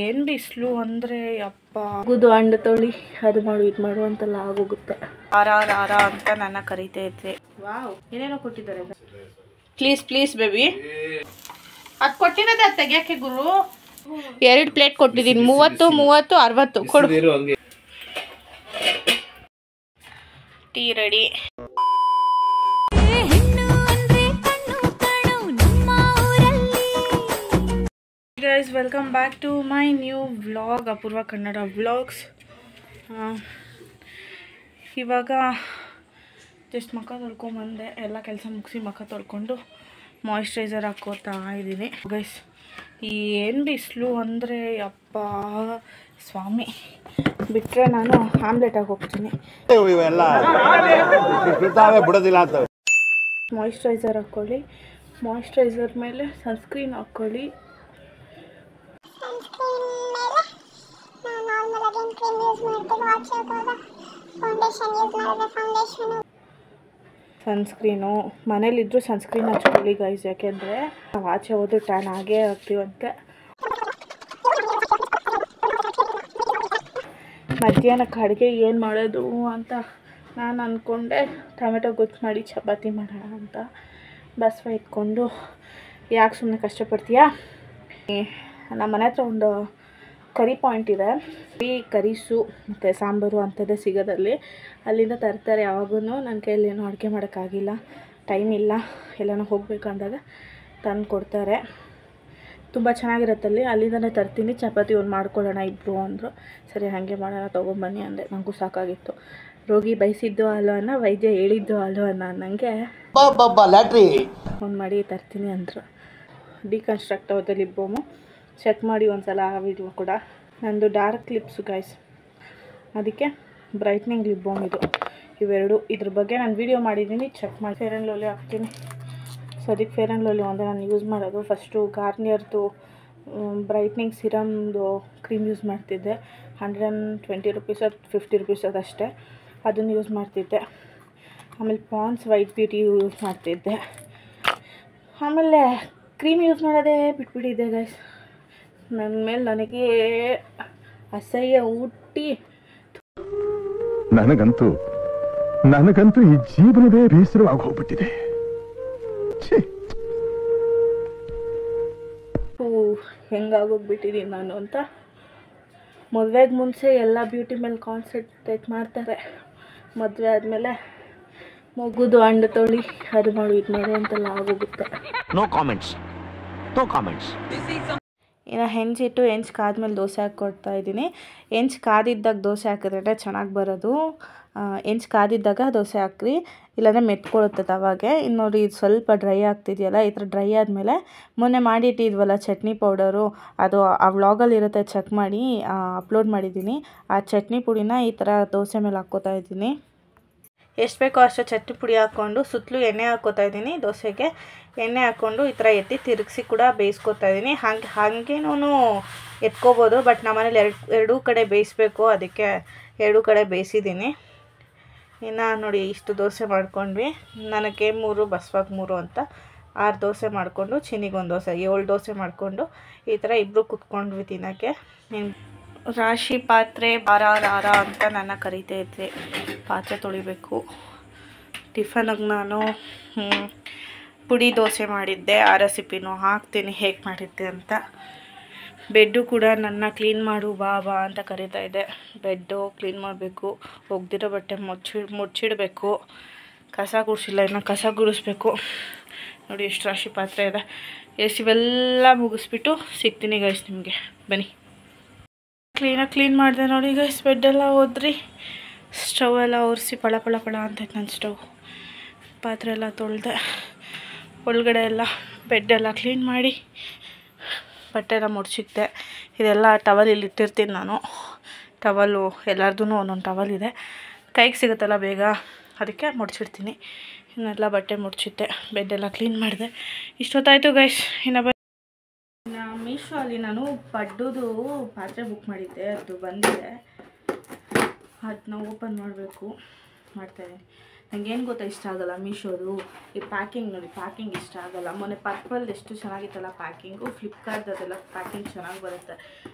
ಏನು ಬಿಸಿಲು ಅಂದರೆ ಅಪ್ಪ ಗುದು ಹಣ್ಣು ತೊಳಿ ಅದು ಮಾಡು ಇದು ಮಾಡು ಅಂತೆಲ್ಲ ಆಗೋಗುತ್ತೆ. ಆರ ಅಂತ ನನ್ನ ಕರಿತೈತೆ. ವಾವ್, ಏನೇನೋ ಕೊಟ್ಟಿದ್ದಾರೆ. ಪ್ಲೀಸ್ ಪ್ಲೀಸ್ ಬೇಬಿ, ಅದು ಕೊಟ್ಟಿರೋದೆ ಅದು ತೆಗಿಯೋಕ್ಕೆ ಗುರು. 2 ಪ್ಲೇಟ್ ಕೊಟ್ಟಿದ್ದೀನಿ, 30 60 ಕೊಡು. Tea ready. Guys, welcome back to my new vlog, Apoorva Kannada vlogs. ಇವಾಗ ಜಸ್ಟ್ ಮುಖ ತೊಳ್ಕೊಂಬಂದೆ, ಎಲ್ಲ ಕೆಲಸ ಮುಗಿಸಿ ಮುಖ ತೊಳ್ಕೊಂಡು ಮಾಯಿಶ್ಚರೈಸರ್ ಹಾಕೋತಾ ಇದ್ದೀನಿ. ಗೈಸ್, ಏನು ಬಿಸಿಲು ಅಂದರೆ ಅಪ್ಪ ಸ್ವಾಮಿ, ಬಿಟ್ಟರೆ ನಾನು ಆಮ್ಲೆಟಾಗಿ ಹೋಗ್ತೀನಿ. ಮಾಯಿಶ್ಚರೈಸರ್ ಹಾಕ್ಕೊಳ್ಳಿ, ಮಾಯಿಶ್ಚರೈಸರ್ ಮೇಲೆ ಸನ್ಸ್ಕ್ರೀನ್ ಹಾಕ್ಕೊಳ್ಳಿ. ಸನ್ಸ್ಕ್ರೀನು ಮನೇಲಿದ್ದರೂ ಸನ್ಸ್ಕ್ರೀನ್ ಹಚ್ಕೊಳ್ಳಿ ಗೈಸ್, ಯಾಕೆಂದರೆ ನಾವು ಆಚೆ ಹೋದ್ರೆ ಟ್ಯಾನ್ ಆಗೇ ಆಗ್ತೀವಂತೆ. ಮಧ್ಯಾಹ್ನಕ್ಕೆ ಅಡುಗೆ ಏನು ಮಾಡೋದು ಅಂತ ನಾನು ಅಂದ್ಕೊಂಡೆ, ಟೊಮೆಟೊ ಗೊಜ್ಜು ಮಾಡಿ ಚಪಾತಿ ಮಾಡೋಣ ಅಂತ. ಬಸವ ಇಟ್ಕೊಂಡು ಯಾಕೆ ಸುಮ್ಮನೆ ಕಷ್ಟಪಡ್ತೀಯಾ. ನಮ್ಮ ಮನೆ ಹತ್ರ ಒಂದು ಕರಿ ಪಾಯಿಂಟ್ ಇದೆ, ಕರಿಸು ಮತ್ತು ಸಾಂಬಾರು ಅಂಥದ್ದೇ ಸಿಗೋದಲ್ಲಿ. ಅಲ್ಲಿಂದ ತರ್ತಾರೆ ಯಾವಾಗೂ. ನನ್ನ ಕೈಯಲ್ಲಿ ಏನೂ ಅಡುಗೆ ಮಾಡೋಕ್ಕಾಗಿಲ್ಲ, ಟೈಮ್ ಇಲ್ಲ, ಎಲ್ಲನೂ ಹೋಗಬೇಕಂದಾಗ ತಂದು ಕೊಡ್ತಾರೆ. ತುಂಬ ಚೆನ್ನಾಗಿರುತ್ತಲ್ಲಿ, ಅಲ್ಲಿಂದನೇ ತರ್ತೀನಿ. ಚಪಾತಿ ಒಂದು ಮಾಡ್ಕೊಳ್ಳೋಣ ಇಬ್ಬರು ಅಂದರು. ಸರಿ ಹಾಗೆ ಮಾಡೋಣ ತೊಗೊಂಬನ್ನಿ ಅಂದೆ. ನನಗೂ ಸಾಕಾಗಿತ್ತು. ರೋಗಿ ಬಯಸಿದ್ದು ಅಲ್ವನ್ನ, ವೈದ್ಯ ಹೇಳಿದ್ದು ಅಲ್ವನ್ನ ನನಗೆ ಫೋನ್ ಮಾಡಿ ತರ್ತೀನಿ ಅಂದರು. ಡಿಕನ್ಸ್ಟ್ರಕ್ಟ್ ಆದ ಲಿಪ್ ಬಾಮು ಚೆಕ್ ಮಾಡಿ ಒಂದ್ಸಲ ಆ ವಿಡಿಯೋ ಕೂಡ. ನಂದು ಡಾರ್ಕ್ ಲಿಪ್ಸು ಗೈಸ್, ಅದಕ್ಕೆ ಬ್ರೈಟ್ನಿಂಗ್ ಲಿಪ್ ಬಾಮ್ ಇವೆರಡು. ಇದ್ರ ಬಗ್ಗೆ ನಾನು ವೀಡಿಯೋ ಮಾಡಿದ್ದೀನಿ, ಚೆಕ್ ಮಾಡಿ. ಫೇರ್ ಆ್ಯಂಡ್ ಲವ್ಲಿ ಹಾಕ್ತೀನಿ. ಸೊ ಅದಕ್ಕೆ ಫೇರ್ ಆ್ಯಂಡ್ ಲವ್ಲಿ ಒಂದೇ ನಾನು ಯೂಸ್ ಮಾಡೋದು. ಫಸ್ಟು ಗಾರ್ನಿಯರ್ದು ಬ್ರೈಟ್ನಿಂಗ್ ಸಿರಮ್ದು ಕ್ರೀಮ್ ಯೂಸ್ ಮಾಡ್ತಿದ್ದೆ. 120 ರುಪೀಸ್ 50 ರುಪೀಸ್ ಅದಷ್ಟೇ, ಅದನ್ನು ಯೂಸ್ ಮಾಡ್ತಿದ್ದೆ. ಆಮೇಲೆ ಪಾನ್ಸ್ ವೈಟ್ ಬ್ಯೂಟಿ ಯೂಸ್ ಮಾಡ್ತಿದ್ದೆ. ಆಮೇಲೆ ಕ್ರೀಮ್ ಯೂಸ್ ಮಾಡೋದೇ ಬಿಟ್ಬಿಟ್ಟಿದ್ದೆ ಗೈಸ್. ನನ್ನ ಮೇಲೆ ನನಗೆ ಅಸಹ್ಯ ಹುಟ್ಟಿ ನನಗಂತೂ ಈ ಜೀವನವೇ ಬೇಸರವಾಗಿ ಹೋಗ್ಬಿಟ್ಟಿದೆ. ಹೆಂಗಾಗೋಗ್ಬಿಟ್ಟಿದ್ದೀನಿ ನಾನು ಅಂತ. ಮದುವೆಗೆ ಮುಂಚೆ ಎಲ್ಲ ಬ್ಯೂಟಿ ಮೇಲೆ ಕಾನ್ಸಂಟ್ರೇಟ್ ಮಾಡ್ತಾರೆ, ಮದುವೆ ಆದಮೇಲೆ ಮಗುದು ಹಣ್ಣು ತೊಳಿ ಅದು ಮಾಡು ಇದು ಮಾಡು ಅಂತೆಲ್ಲ ಆಗೋಗುತ್ತೆ. No comments. ಇನ್ನು ಹೆಂಚಿಟ್ಟು ಹೆಂಚು ಕಾದ್ಮೇಲೆ ದೋಸೆ ಹಾಕ್ಕೊಡ್ತಾ ಇದ್ದೀನಿ. ಹೆಂಚು ಕಾದಿದ್ದಾಗ ದೋಸೆ ಹಾಕಿದ್ರೆ ಚೆನ್ನಾಗಿ ಬರೋದು. ಹೆಂಚು ಕಾದಿದ್ದಾಗ ದೋಸೆ ಹಾಕ್ರಿ, ಇಲ್ಲಾಂದರೆ ಮೆತ್ಕೊಳ್ಳುತ್ತೆ ತವಾಗೆ. ಇನ್ನು ನೋಡಿ, ಇದು ಸ್ವಲ್ಪ ಡ್ರೈ ಆಗ್ತಿದೆಯಲ್ಲ, ಈ ಥರ ಡ್ರೈ ಆದಮೇಲೆ ಮೊನ್ನೆ ಮಾಡಿಟ್ಟಿದ್ವಲ್ಲ ಚಟ್ನಿ ಪೌಡರು, ಅದು ಆ ವ್ಲಾಗಲ್ಲಿ ಇರುತ್ತೆ, ಚೆಕ್ ಮಾಡಿ, ಅಪ್ಲೋಡ್ ಮಾಡಿದ್ದೀನಿ. ಆ ಚಟ್ನಿ ಪುಡಿನ ಈ ಥರ ದೋಸೆ ಮೇಲೆ ಹಾಕ್ಕೋತಾ ಇದ್ದೀನಿ. ಎಷ್ಟು ಬೇಕೋ ಅಷ್ಟು ಚಟ್ನಿ ಪುಡಿ ಹಾಕ್ಕೊಂಡು ಸುತ್ತಲೂ ಎಣ್ಣೆ ಹಾಕ್ಕೋತಾ ಇದ್ದೀನಿ. ದೋಸೆಗೆ ಎಣ್ಣೆ ಹಾಕ್ಕೊಂಡು ಈ ಥರ ಎತ್ತಿ ತಿರುಗಿಸಿ ಕೂಡ ಬೇಯಿಸ್ಕೊತಾ ಇದ್ದೀನಿ. ಹಾಗೇನೂ ಎತ್ಕೋಬೋದು, ಬಟ್ ನಮ್ಮನೇಲಿ ಎರಡೂ ಕಡೆ ಬೇಯಿಸ್ಬೇಕು, ಅದಕ್ಕೆ ಎರಡೂ ಕಡೆ ಬೇಯಿಸಿದ್ದೀನಿ. ಇನ್ನು ನೋಡಿ, ಇಷ್ಟು ದೋಸೆ ಮಾಡ್ಕೊಂಡ್ವಿ. ನನಗೆ 3, ಬಸವಾಗ 3 ಅಂತ 6 ದೋಸೆ ಮಾಡಿಕೊಂಡು, ಚಿನಿಗೊಂದು ದೋಸೆ, 7 ದೋಸೆ ಮಾಡಿಕೊಂಡು ಈ ಥರ ಇಬ್ಬರು ಕುತ್ಕೊಂಡ್ವಿ ತಿನ್ನೋಕ್ಕೆ. ರಾಶಿ ಪಾತ್ರೆ ಭಾರ ಅಂತ ನನ್ನ ಕರಿತೈತೆ. ಪಾತ್ರೆ ತೊಳಿಬೇಕು. ಟಿಫನ್ಗೆ ನಾನು ಪುಡಿ ದೋಸೆ ಮಾಡಿದ್ದೆ, ಆ ರೆಸಿಪಿನೂ ಹಾಕ್ತೀನಿ ಹೇಗೆ ಮಾಡಿದ್ದೆ ಅಂತ. ಬೆಡ್ಡು ಕೂಡ ನನ್ನ ಕ್ಲೀನ್ ಮಾಡು ಬಾ ಅಂತ ಕರೀತಾ ಇದೆ. ಬೆಡ್ಡು ಕ್ಲೀನ್ ಮಾಡಬೇಕು, ಒಗ್ದಿರೋ ಬಟ್ಟೆ ಮುಚ್ಚಿಡಬೇಕು. ಕಸ ಗುಡಿಸಿಲ್ಲ, ಇನ್ನು ಕಸ ಗುಡಿಸ್ಬೇಕು. ನೋಡಿ ಎಷ್ಟು ರಾಶಿ ಪಾತ್ರೆ ಇದೆ. ಇವೆಲ್ಲ ಮುಗಿಸ್ಬಿಟ್ಟು ಸಿಗ್ತೀನಿ ಗೈಸ್ ನಿಮಗೆ, ಬನ್ನಿ. ಕ್ಲೀನಾಗಿ ಕ್ಲೀನ್ ಮಾಡಿದೆ ನೋಡಿ ಗೈಸ್. ಬೆಡ್ಡೆಲ್ಲ ಹೋದ್ರಿ, ಸ್ಟವ್ ಎಲ್ಲ ಒರೆಸಿ ಪಳ ಅಂತೈತೆ ನನ್ನ ಸ್ಟವ್. ಪಾತ್ರೆ ಎಲ್ಲ ತೊಳೆದೆ, ಒಳಗಡೆ ಎಲ್ಲ ಬೆಡ್ಡೆಲ್ಲ ಕ್ಲೀನ್ ಮಾಡಿ ಬಟ್ಟೆ ಎಲ್ಲ ಮುಡ್ಸಿಕ್ತೆ. ಇದೆಲ್ಲ ಟವಲ್ ಇಲ್ಲಿ ಇಟ್ಟಿರ್ತೀನಿ ನಾನು. ಟವಲು ಎಲ್ಲರದೂ ಒಂದೊಂದು ಟವಲ್ ಇದೆ, ಕೈಗೆ ಸಿಗುತ್ತಲ್ಲ ಬೇಗ, ಅದಕ್ಕೆ ಮುಡ್ಸಿಡ್ತೀನಿ. ಇನ್ನೆಲ್ಲ ಬಟ್ಟೆ ಮುಡ್ಸಿದ್ದೆ, ಬೆಡ್ಡೆಲ್ಲ ಕ್ಲೀನ್ ಮಾಡಿದೆ. ಇಷ್ಟೊತ್ತಾಯಿತು ಗೈಸ್. ಇನ್ನು ಮೀಶೋ ಅಲ್ಲಿ ನಾನು ಪಡ್ಡುದು ಪಾತ್ರೆ ಬುಕ್ ಮಾಡಿದ್ದೆ, ಅದು ಬಂದಿದೆ. ಅದನ್ನ ಓಪನ್ ಮಾಡಬೇಕು, ಮಾಡ್ತಾಯಿದ್ದೀನಿ. ನನಗೇನು ಗೊತ್ತಾ ಇಷ್ಟ ಆಗಲ್ಲ ಮೀಶೋದು ಈ ಪ್ಯಾಕಿಂಗ್. ನೋಡಿ, ಪ್ಯಾಕಿಂಗ್ ಇಷ್ಟ ಆಗಲ್ಲ. ಮೊನ್ನೆ ಪರ್ಪಲ್ ಎಷ್ಟು ಚೆನ್ನಾಗಿತ್ತಲ್ಲ ಪ್ಯಾಕಿಂಗು, ಫ್ಲಿಪ್ಕಾರ್ಟ್ ಅದೆಲ್ಲ ಪ್ಯಾಕಿಂಗ್ ಚೆನ್ನಾಗಿ ಬರುತ್ತೆ.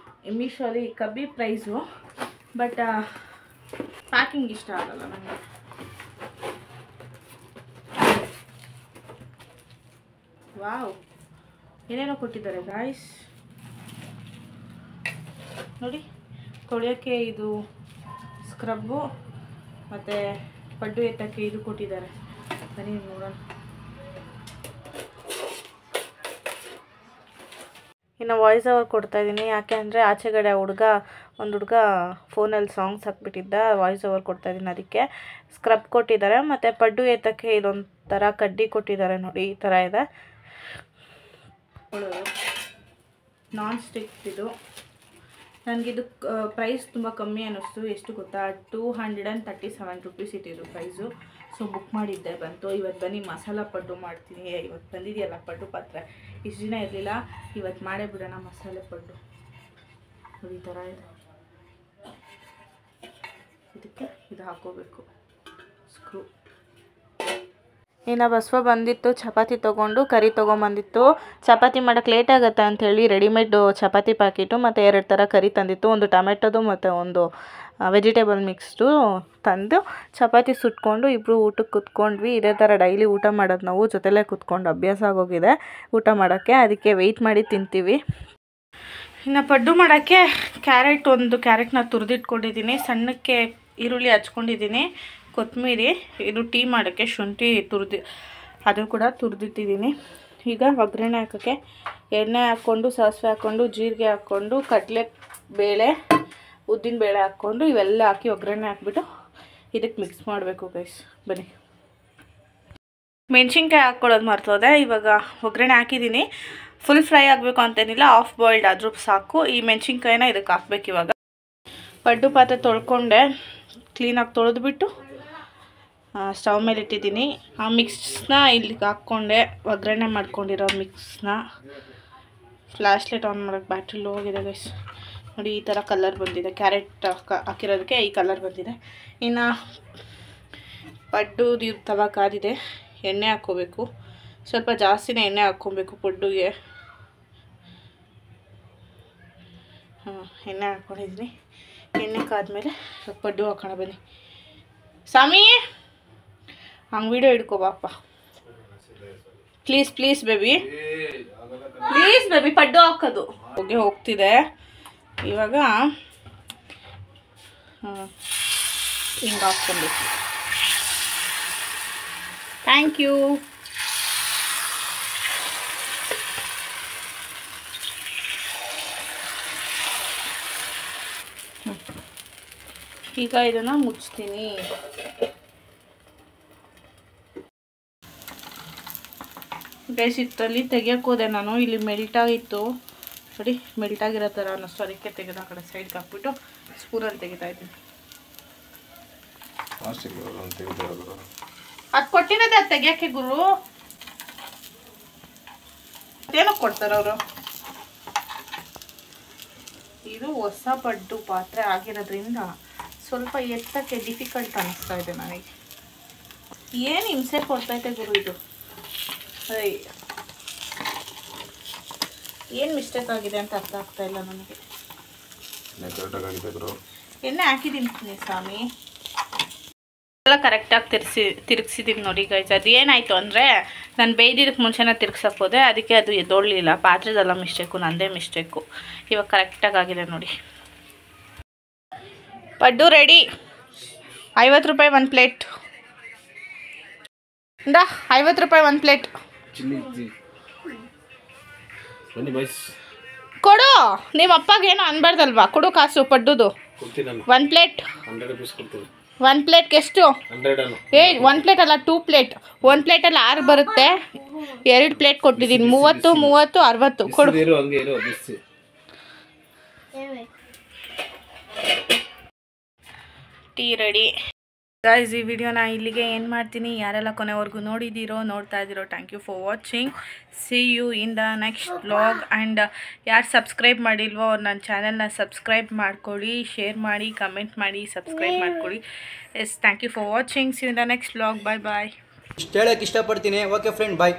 ಮೀಶೋಲಿ ಕಮ್ಮಿ ಪ್ರೈಸು, ಬಟ್ ಪ್ಯಾಕಿಂಗ್ ಇಷ್ಟ ಆಗಲ್ಲ ನನಗೆ. ವಾವ್, ಏನೇನೋ ಕೊಟ್ಟಿದ್ದಾರೆ ಗಾಯ್ಸ್ ನೋಡಿ. ತೊಳೆಯೋಕ್ಕೆ ಇದು ಸ್ಕ್ರಬ್ಬು ಮತ್ತು ಪಡ್ಡು ಎತ್ತಕ್ಕೆ ಇದು ಕೊಟ್ಟಿದ್ದಾರೆ. ಬನ್ನಿ ನೋಡೋಣ. ಇನ್ನು ವಾಯ್ಸ್ ಓವರ್ ಕೊಡ್ತಾಯಿದ್ದೀನಿ, ಯಾಕೆ ಅಂದರೆ ಆಚೆಗಡೆ ಒಂದು ಹುಡುಗ ಫೋನಲ್ಲಿ ಸಾಂಗ್ಸ್ ಹಾಕ್ಬಿಟ್ಟಿದ್ದ, ವಾಯ್ಸ್ ಓವರ್ ಕೊಡ್ತಾಯಿದ್ದೀನಿ. ಅದಕ್ಕೆ ಸ್ಕ್ರಬ್ ಕೊಟ್ಟಿದ್ದಾರೆ ಮತ್ತು ಪಡ್ಡು ಎತ್ತಕ್ಕೆ ಇದೊಂಥರ ಕಡ್ಡಿ ಕೊಟ್ಟಿದ್ದಾರೆ ನೋಡಿ, ಈ ಥರ ಇದೆ. ನಾನ್ ಸ್ಟಿಕ್ ಇದು. ನನಗಿದು ಪ್ರೈಸ್ ತುಂಬ ಕಮ್ಮಿ ಅನ್ನಿಸ್ತು. ಎಷ್ಟು ಗೊತ್ತಾ, 237 ರುಪೀಸ್ ಇಟ್ಟಿದ್ದು ಪ್ರೈಸು. ಸೊ ಬುಕ್ ಮಾಡಿದ್ದೆ, ಬಂತು. ಇವತ್ತು ಬನ್ನಿ ಮಸಾಲ ಪಡ್ಡು ಮಾಡ್ತೀನಿ. ಇವತ್ತು ಬಂದಿದೆಯಲ್ಲ ಪಡ್ಡು ಪಾತ್ರೆ, ಇಷ್ಟು ದಿನ ಇರಲಿಲ್ಲ, ಇವತ್ತು ಮಾಡೇ ಬಿಡೋಣ ಮಸಾಲೆ ಪಡ್ಡು. ಈ ಥರ ಇದೆ. ಇದಕ್ಕೆ ಇದು ಹಾಕೋಬೇಕು ಸ್ಕ್ರೂ. ಇನ್ನು ಬಸವ ಬಂದಿತ್ತು, ಚಪಾತಿ ತೊಗೊಂಡು ಕರಿ ತೊಗೊಂಬಂದಿತ್ತು. ಚಪಾತಿ ಮಾಡೋಕ್ಕೆ ಲೇಟ್ ಆಗುತ್ತೆ ಅಂಥೇಳಿ ರೆಡಿಮೇಡು ಚಪಾತಿ ಪ್ಯಾಕೆಟು ಮತ್ತು 2 ಥರ ಕರಿ ತಂದಿತ್ತು, ಒಂದು ಟೊಮೆಟೊದು ಮತ್ತು ಒಂದು ವೆಜಿಟೇಬಲ್ ಮಿಕ್ಸ್ಡು ತಂದು ಚಪಾತಿ ಸುಟ್ಕೊಂಡು ಇಬ್ಬರು ಊಟಕ್ಕೆ ಕೂತ್ಕೊಂಡ್ವಿ. ಇದೇ ಥರ ಡೈಲಿ ಊಟ ಮಾಡೋದು ನಾವು, ಜೊತೆಲೇ ಕೂತ್ಕೊಂಡು ಅಭ್ಯಾಸ ಆಗೋಗಿದೆ ಊಟ ಮಾಡೋಕ್ಕೆ. ಅದಕ್ಕೆ ವೆಯ್ಟ್ ಮಾಡಿ ತಿಂತೀವಿ. ಇನ್ನು ಪಡ್ಡು ಮಾಡೋಕ್ಕೆ ಒಂದು ಕ್ಯಾರೆಟ್ನ ತುರಿದಿಟ್ಕೊಂಡಿದ್ದೀನಿ, ಸಣ್ಣಕ್ಕೆ ಈರುಳ್ಳಿ ಹಚ್ಕೊಂಡಿದ್ದೀನಿ, ಕೊತ್ತಂಬರಿ, ಇದು ಟೀ ಮಾಡೋಕ್ಕೆ ಶುಂಠಿ ಅದು ಕೂಡ ತುರಿದಿಟ್ಟಿದ್ದೀನಿ. ಈಗ ಒಗ್ಗರಣೆ ಹಾಕೋಕ್ಕೆ ಎಣ್ಣೆ ಹಾಕ್ಕೊಂಡು, ಸಾಸಿವೆ ಹಾಕ್ಕೊಂಡು, ಜೀರಿಗೆ ಹಾಕ್ಕೊಂಡು, ಕಡಲೆಬೇಳೆ, ಉದ್ದಿನಬೇಳೆ ಹಾಕ್ಕೊಂಡು ಇವೆಲ್ಲ ಹಾಕಿ ಒಗ್ಗರಣೆ ಹಾಕ್ಬಿಟ್ಟು ಇದಕ್ಕೆ ಮಿಕ್ಸ್ ಮಾಡಬೇಕು ಗೈಸ್. ಬನ್ನಿ. ಮೆಣಸಿನ್ಕಾಯಿ ಹಾಕ್ಕೊಳ್ಳೋದು ಮರ್ತೋದೆ. ಇವಾಗ ಒಗ್ಗರಣೆ ಹಾಕಿದ್ದೀನಿ. ಫುಲ್ ಫ್ರೈ ಆಗಬೇಕು ಅಂತೇನಿಲ್ಲ, ಆಫ್ ಬಾಯ್ಲ್ಡ್ ಆದರೂ ಸಾಕು. ಈ ಮೆಣಸಿನ್ಕಾಯಿನ ಇದಕ್ಕೆ ಹಾಕ್ಬೇಕು. ಇವಾಗ ಪಡ್ಡು ಪಾತ್ರೆ ತೊಳ್ಕೊಂಡೆ, ಕ್ಲೀನಾಗಿ ತೊಳೆದ್ಬಿಟ್ಟು ಸ್ಟವ್ ಮೇಲೆ ಇಟ್ಟಿದ್ದೀನಿ. ಆ ಮಿಕ್ಸ್ನ ಇಲ್ಲಿಗೆ ಹಾಕ್ಕೊಂಡೆ, ಒಗ್ಗರಣೆ ಮಾಡ್ಕೊಂಡಿರೋ ಮಿಕ್ಸ್ನ. ಫ್ಲ್ಯಾಶ್ ಲೈಟ್ ಆನ್ ಮಾಡೋಕ್ಕೆ ಬ್ಯಾಟ್ರಿ ಲೋ ಆಗಿದೆ ಗೈಸ್. ನೋಡಿ ಈ ಥರ ಕಲರ್ ಬಂದಿದೆ, ಕ್ಯಾರೆಟ್ ಹಾಕಿರೋದಕ್ಕೆ ಈ ಕಲರ್ ಬಂದಿದೆ. ಇನ್ನು ಪಡ್ಡು ತವ ಕಾದಿದೆ, ಎಣ್ಣೆ ಹಾಕ್ಕೋಬೇಕು. ಸ್ವಲ್ಪ ಜಾಸ್ತಿನೇ ಎಣ್ಣೆ ಹಾಕ್ಕೊಬೇಕು ಪಡ್ಡುಗೆ. ಎಣ್ಣೆ ಹಾಕ್ಕೊಂಡಿದ್ದೀನಿ. ಎಣ್ಣೆ ಕಾದ್ಮೇಲೆ ಪಡ್ಡು ಹಾಕೋಣ ಬನ್ನಿ. ಸಾಮಿ ಹಂಗೆ ವಿಡಿಯೋ ಹಿಡ್ಕೋಬಾಪ್ಪ, ಪ್ಲೀಸ್ ಬೇಬಿ, ಪಡ್ಡು ಹಾಕೋದು ಹೋಗ್ತಿದೆ. ಇವಾಗ ಹಿಂಗೆ ಹಾಕ್ಕೊಬೇಕು. Thank you. ಈಗ ಇದನ್ನು ಮುಚ್ತೀನಿ. ಗೈಸ್ ಇತ್ತಲ್ಲಿ ತೆಗಿಯೋಕೆ ಹೋದೆ ನಾನು, ಇಲ್ಲಿ ಮೆಲ್ಟಾಗಿತ್ತು ನೋಡಿ, ಮೆಲ್ಟಾಗಿರೋ ಥರ ಅನ್ನಿಸ್ತು. ಅದಕ್ಕೆ ತೆಗೆದು ಆ ಕಡೆ ಸೈಡ್ಗೆ ಹಾಕ್ಬಿಟ್ಟು ಸ್ಪೂನಲ್ಲಿ ತೆಗಿತಾ ಇದ್ದೀನಿ. ಅದು ಕೊಟ್ಟಿರೋದೆ ಅದು ತೆಗಿಯೋಕ್ಕೆ ಗುರು, ಏನಕ್ಕೆ ಕೊಡ್ತಾರೆ ಅವರು? ಇದು ಹೊಸ ಪಡ್ಡು ಪಾತ್ರೆ ಆಗಿರೋದ್ರಿಂದ ಸ್ವಲ್ಪ ಎತ್ತಕ್ಕೆ ಡಿಫಿಕಲ್ಟ್ ಅನ್ನಿಸ್ತಾ ಇದೆ ನನಗೆ. ಏನು ಹಿಂಸೆ ಕೊಡ್ತೈತೆ ಗುರು ಇದು. ಏನು ಮಿಸ್ಟೇಕ್ ಆಗಿದೆ ಅಂತ ಅರ್ಥ ಆಗ್ತಾ ಇಲ್ಲ ನನಗೆ. ಎಣ್ಣೆ ಹಾಕಿದ್ದೀನಿ ಸ್ವಾಮಿ, ಎಲ್ಲ ಕರೆಕ್ಟಾಗಿ ತಿರುಗಿಸಿದ್ದೀನಿ ನೋಡಿ ಗೈಸ್. ಅದು ಏನಾಯಿತು ಅಂದರೆ ನಾನು ಬೇಯ್ದಿದ್ದಕ್ಕೆ ಮುಂಚೆನೇ ತಿರ್ಗ್ಸಕ್ಕೆ ಹೋದೆ, ಅದಕ್ಕೆ ಅದು ಎದ್ದೊಳ್ಳಿಲ್ಲ. ಪಾತ್ರೆದೆಲ್ಲ ಮಿಸ್ಟೇಕು, ನಂದೇ ಮಿಸ್ಟೇಕು. ಇವಾಗ ಕರೆಕ್ಟಾಗಿ ಆಗಿದೆ ನೋಡಿ. ಪಡ್ಡು ರೆಡಿ. 50 ರೂಪಾಯಿ 1 ಪ್ಲೇಟ್. 50 ರೂಪಾಯಿ 1 ಪ್ಲೇಟ್ ಕೊಡು. ನಿಮ್ಮ ಅಪ್ಪಗೇನು ಅನ್ಬಾರ್ದಲ್ವಾ, ಕೊಡು ಕಾಸು. ಪಡ್ಡುದು 1 ಪ್ಲೇಟ್. 1 ಪ್ಲೇಟ್ಗೆ ಎಷ್ಟು? 1 ಪ್ಲೇಟ್ ಅಲ್ಲ, 2 ಪ್ಲೇಟ್. 1 ಪ್ಲೇಟಲ್ಲಿ 6 ಬರುತ್ತೆ. 2 ಪ್ಲೇಟ್ ಕೊಟ್ಟಿದ್ದೀನಿ. 30, 60 ಕೊಡು. Tea ready guys. ಈ ವಿಡಿಯೋನ ಇಲ್ಲಿಗೆ ಏನು ಮಾಡ್ತೀನಿ. ಯಾರೆಲ್ಲ ಕೊನೆವರೆಗೂ ನೋಡ್ತಾ ಇದ್ದೀರೋ thank you for watching. See you in the next vlog. And ಯಾರು ಸಬ್ಸ್ಕ್ರೈಬ್ ಮಾಡಿಲ್ವೋ ಅವ್ರು ನನ್ನ ಚಾನಲ್ನ ಸಬ್ಸ್ಕ್ರೈಬ್ ಮಾಡ್ಕೊಳ್ಳಿ, ಶೇರ್ ಮಾಡಿ, ಕಮೆಂಟ್ ಮಾಡಿ, ಸಬ್ಸ್ಕ್ರೈಬ್ ಮಾಡ್ಕೊಳ್ಳಿ. Thank you for watching. See you in the next vlog. Bye bye. ಇಷ್ಟು ಹೇಳೋಕ್ಕೆ ಇಷ್ಟಪಡ್ತೀನಿ. ಓಕೆ ಫ್ರೆಂಡ್, ಬಾಯ್.